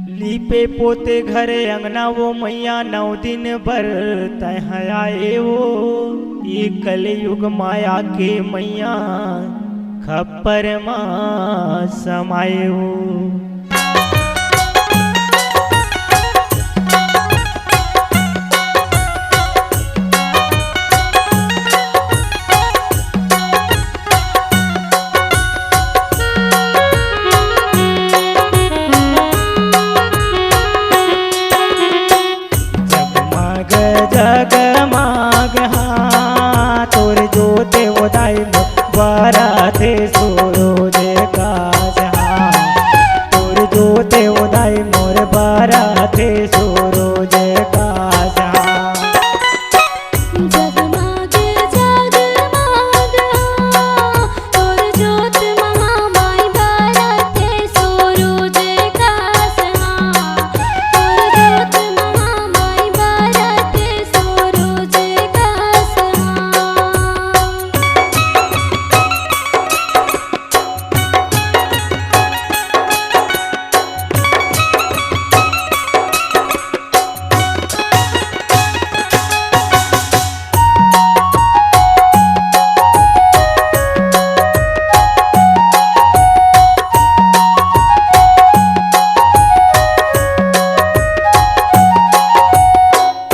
लीपे पोते घरे अंगना वो मैया 9 दिन भर तह आए वो। ये कलयुग माया के मैया खप्पर माँ समाये हो। जगमाग हाँ तोर जोते उदाई बराते सूरज काज हाँ तोर जोते उदाई मोर बराते सूरज काज हाँ। जगमाग जगमाग तोर जोत महामाई बराते सूरज काज हाँ तोर जोत महामाई बराते सूरज काज हाँ।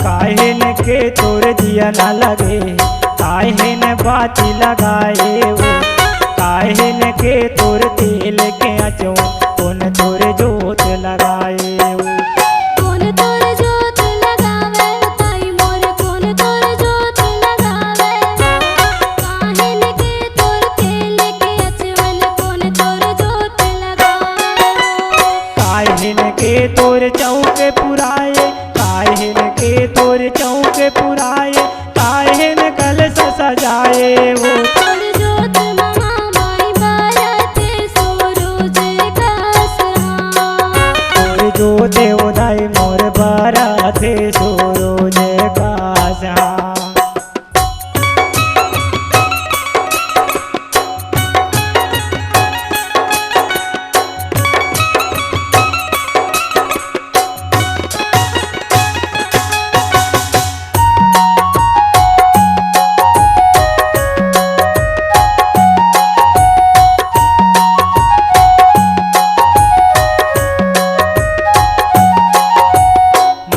काहे न के तोर दिया ना लगे काहे न बाती लगाए वो। काहे न के तोर तेल के अचो कौन तोर जोत लगाए वो। कौन तोर जोत लगावे ताई मोर कौन तोर जोत लगावे काहे न के तोर तेल के अचवन कौन तोर जोत लगावे। काहे न के तोर चौके पुराए काहे न के तोर चौके पुराए काहे न कलश सजाए वो। तोर जोत महामाई बराते सूरज काज हाँ तोर जोते उदाई मोर बराते सूरज काज हाँ।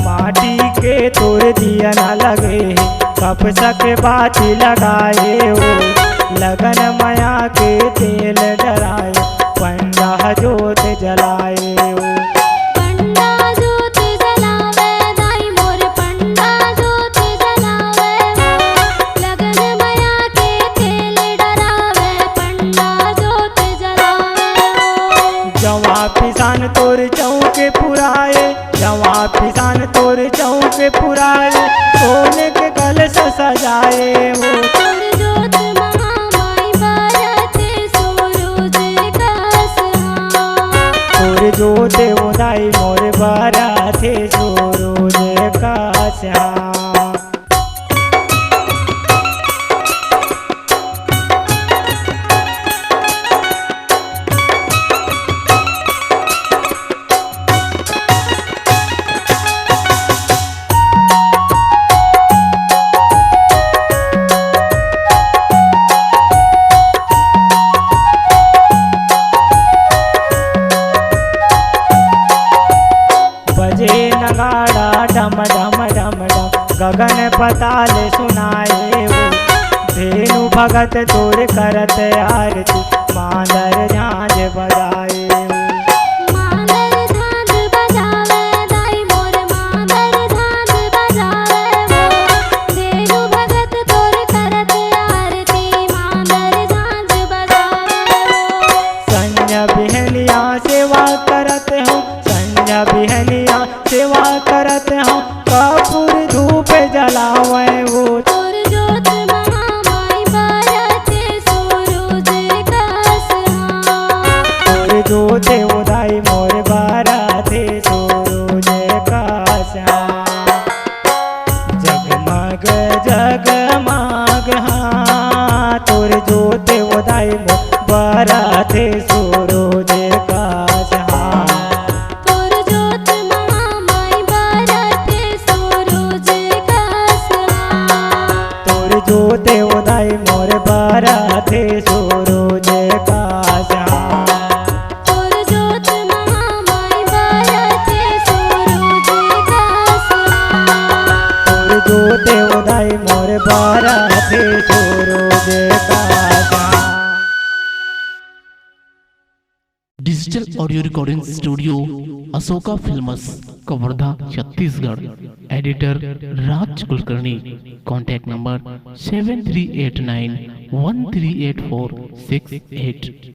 माटी के तोर दिया ना लगे कपसा के बाती लगाए हो। लगन माया के तेल डराए पंडा जोत जलाए हो। पंडा जोत जलावे दाई मोर पंडा जोत जलावे लगन माया के तेल डरावे पंडा जोत जलावे। जवा पिसान तोर चौके पुराए जवा पिसान तोर चौके पुराए सोने के कलश सजाए हो। तोर जोत महामाई बराते सूरज काज हाँ तोर जोते उदाई मोर बराते सूरज काज हाँ। बजे नगाड़ा डम डम डम डम गगन पताल सुनाए वो। धेनु भगत तोर करत आरती मांदर झांझ बजाए वो। मांदर झांझ बजावे दाई मोर मांदर झांझ बजावे धेनु भगत तोर करत आरती मांदर झांझ बजावे। संध्या बिहनिया सेवा करत हूँ संध्या बिहनिया सेवा करत हूँ कपूर धूप जलावे वो। तोर जोत महामाई बराते सूरज काज हाँ तोर जोते उदाई मोर बराते सूरज काज हाँ। जगमग जगमग हाँ तोर जोते उदाई मोर बराते सूरज काज हाँ। तोर जोत बाराते सूरज का चाँद। Digital audio recording studio Ashoka films Kawardha Chhattisgarh. Editor Raj Kulkarni. Contact number 7389138468।